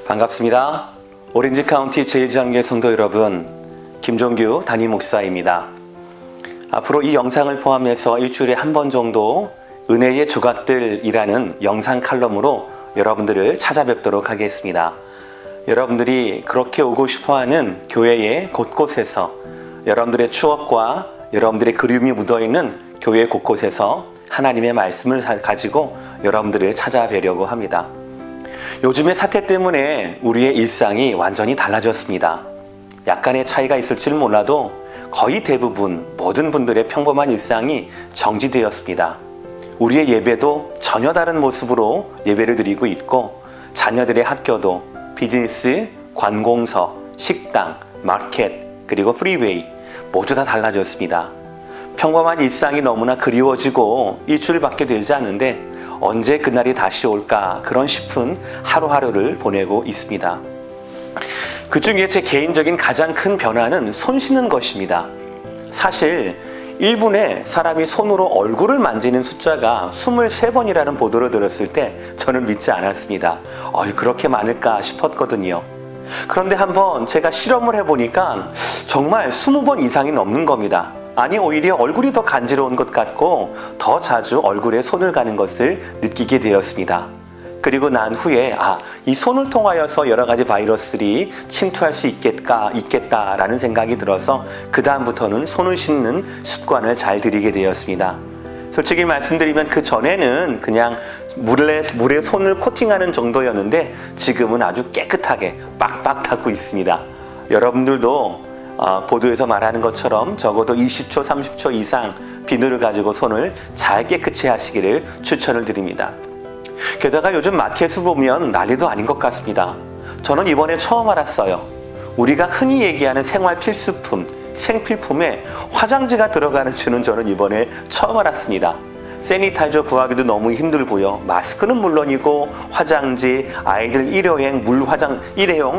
반갑습니다. 오렌지 카운티 제1장로교회 성도 여러분, 김종규 담임 목사입니다. 앞으로 이 영상을 포함해서 일주일에 한 번 정도 은혜의 조각들이라는 영상 칼럼으로 여러분들을 찾아뵙도록 하겠습니다. 여러분들이 그렇게 오고 싶어하는 교회의 곳곳에서 여러분들의 추억과 여러분들의 그리움이 묻어있는 교회 곳곳에서 하나님의 말씀을 가지고 여러분들을 찾아뵈려고 합니다. 요즘의 사태 때문에 우리의 일상이 완전히 달라졌습니다. 약간의 차이가 있을지는 몰라도 거의 대부분 모든 분들의 평범한 일상이 정지되었습니다. 우리의 예배도 전혀 다른 모습으로 예배를 드리고 있고, 자녀들의 학교도 비즈니스, 관공서, 식당, 마켓, 그리고 프리웨이 모두 다 달라졌습니다. 평범한 일상이 너무나 그리워지고 일주일밖에 되지 않는데 언제 그날이 다시 올까 그런 싶은 하루하루를 보내고 있습니다. 그 중에 제 개인적인 가장 큰 변화는 손 씻는 것입니다. 사실 1분에 사람이 손으로 얼굴을 만지는 숫자가 23번이라는 보도를 들었을 때 저는 믿지 않았습니다. 그렇게 많을까 싶었거든요. 그런데 한번 제가 실험을 해보니까 정말 20번 이상이 넘는 겁니다. 아니, 오히려 얼굴이 더 간지러운 것 같고 더 자주 얼굴에 손을 가는 것을 느끼게 되었습니다. 그리고 난 후에 이 손을 통하여서 여러 가지 바이러스들이 침투할 수 있겠다라는 생각이 들어서 그 다음부터는 손을 씻는 습관을 잘 들이게 되었습니다. 솔직히 말씀드리면 그 전에는 그냥 물에 손을 코팅하는 정도였는데 지금은 아주 깨끗하게 빡빡 닦고 있습니다. 여러분들도 보도에서 말하는 것처럼 적어도 20초, 30초 이상 비누를 가지고 손을 잘 깨끗이 하시기를 추천을 드립니다. 게다가 요즘 마켓을 보면 난리도 아닌 것 같습니다. 저는 이번에 처음 알았어요. 우리가 흔히 얘기하는 생활 필수품, 생필품에 화장지가 들어가는 줄은 저는 이번에 처음 알았습니다. 세니타이저 구하기도 너무 힘들고요. 마스크는 물론이고 화장지, 아이들 일회용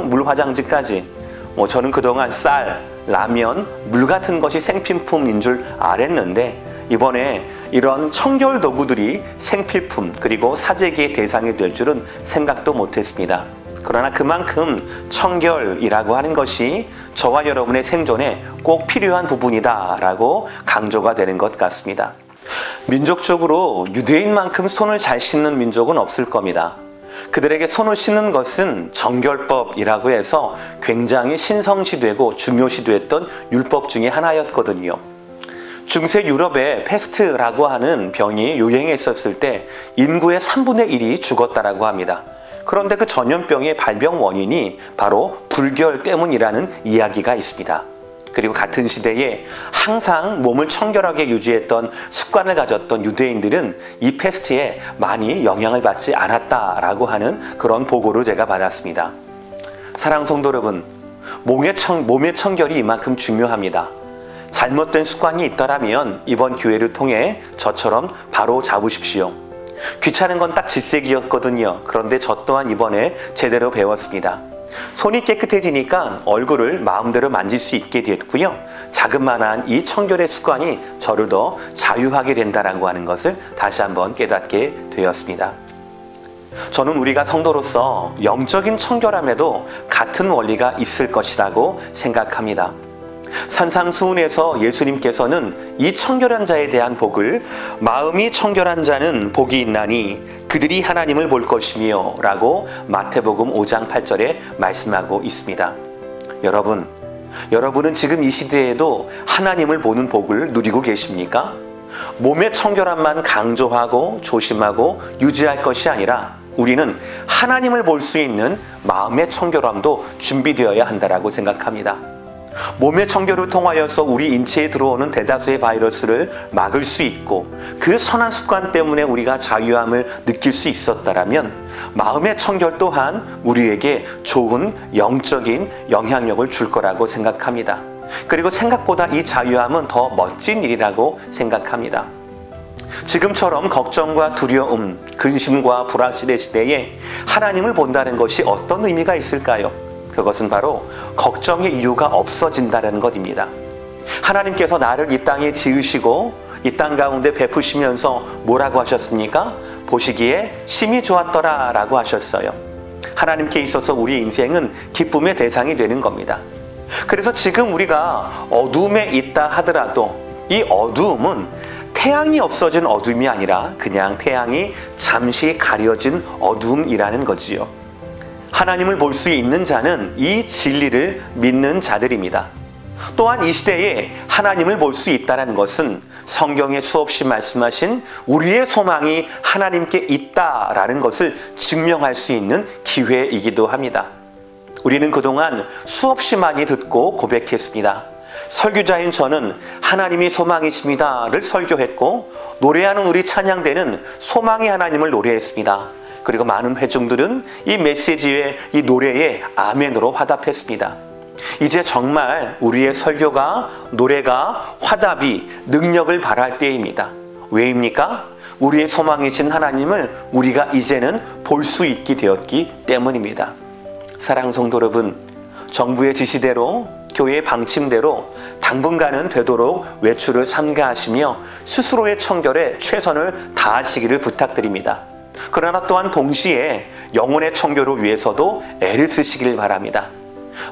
물화장지까지 저는 그동안 쌀, 라면, 물 같은 것이 생필품인 줄 알았는데 이번에 이런 청결 도구들이 생필품 그리고 사재기의 대상이 될 줄은 생각도 못했습니다. 그러나 그만큼 청결이라고 하는 것이 저와 여러분의 생존에 꼭 필요한 부분이다라고 강조가 되는 것 같습니다. 민족적으로 유대인만큼 손을 잘 씻는 민족은 없을 겁니다. 그들에게 손을 씻는 것은 정결법이라고 해서 굉장히 신성시되고 중요시됐던 율법 중에 하나였거든요. 중세 유럽에 페스트라고 하는 병이 유행했었을 때 인구의 3분의 1이 죽었다라고 합니다. 그런데 그 전염병의 발병 원인이 바로 불결 때문이라는 이야기가 있습니다. 그리고 같은 시대에 항상 몸을 청결하게 유지했던 습관을 가졌던 유대인들은 이 페스트에 많이 영향을 받지 않았다라고 하는 그런 보고를 제가 받았습니다. 사랑하는 성도 여러분, 몸의 청결이 이만큼 중요합니다. 잘못된 습관이 있더라면 이번 기회를 통해 저처럼 바로 잡으십시오. 귀찮은 건 딱 질색이었거든요. 그런데 저 또한 이번에 제대로 배웠습니다. 손이 깨끗해지니까 얼굴을 마음대로 만질 수 있게 됐고요. 자그마한 이 청결의 습관이 저를 더 자유하게 된다라고 하는 것을 다시 한번 깨닫게 되었습니다. 저는 우리가 성도로서 영적인 청결함에도 같은 원리가 있을 것이라고 생각합니다. 산상수훈에서 예수님께서는 이 청결한 자에 대한 복을 마음이 청결한 자는 복이 있나니 그들이 하나님을 볼 것이며 라고 마태복음 5장 8절에 말씀하고 있습니다. 여러분은 지금 이 시대에도 하나님을 보는 복을 누리고 계십니까? 몸의 청결함만 강조하고 조심하고 유지할 것이 아니라 우리는 하나님을 볼 수 있는 마음의 청결함도 준비되어야 한다고 생각합니다. 몸의 청결을 통하여서 우리 인체에 들어오는 대다수의 바이러스를 막을 수 있고 그 선한 습관 때문에 우리가 자유함을 느낄 수 있었다면 마음의 청결 또한 우리에게 좋은 영적인 영향력을 줄 거라고 생각합니다. 그리고 생각보다 이 자유함은 더 멋진 일이라고 생각합니다. 지금처럼 걱정과 두려움, 근심과 불확실의 시대에 하나님을 본다는 것이 어떤 의미가 있을까요? 그것은 바로 걱정의 이유가 없어진다는 것입니다. 하나님께서 나를 이 땅에 지으시고 이 땅 가운데 베푸시면서 뭐라고 하셨습니까? 보시기에 심히 좋았더라 라고 하셨어요. 하나님께 있어서 우리의 인생은 기쁨의 대상이 되는 겁니다. 그래서 지금 우리가 어둠에 있다 하더라도 이 어두움은 태양이 없어진 어둠이 아니라 그냥 태양이 잠시 가려진 어둠이라는 거지요. 하나님을 볼 수 있는 자는 이 진리를 믿는 자들입니다. 또한 이 시대에 하나님을 볼 수 있다는 것은 성경에 수없이 말씀하신 우리의 소망이 하나님께 있다라는 것을 증명할 수 있는 기회이기도 합니다. 우리는 그동안 수없이 많이 듣고 고백했습니다. 설교자인 저는 하나님이 소망이십니다를 설교했고, 노래하는 우리 찬양대는 소망의 하나님을 노래했습니다. 그리고 많은 회중들은 이 메시지에, 이 노래에 아멘으로 화답했습니다. 이제 정말 우리의 설교가, 노래가, 화답이 능력을 발할 때입니다. 왜입니까? 우리의 소망이신 하나님을 우리가 이제는 볼 수 있게 되었기 때문입니다. 사랑하는 성도 여러분, 정부의 지시대로, 교회의 방침대로 당분간은 되도록 외출을 삼가하시며 스스로의 청결에 최선을 다하시기를 부탁드립니다. 그러나 또한 동시에 영혼의 청결을 위해서도 애를 쓰시길 바랍니다.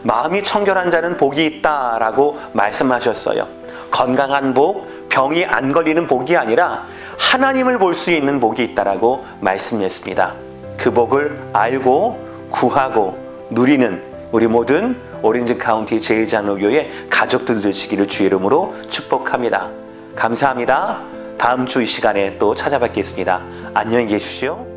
마음이 청결한 자는 복이 있다라고 말씀하셨어요. 건강한 복, 병이 안 걸리는 복이 아니라 하나님을 볼 수 있는 복이 있다라고 말씀했습니다. 그 복을 알고 구하고 누리는 우리 모든 오렌지 카운티 제2장로교회 가족들 되시기를 주의 이름으로 축복합니다. 감사합니다. 다음 주 이 시간에 또 찾아뵙겠습니다. 안녕히 계십시오.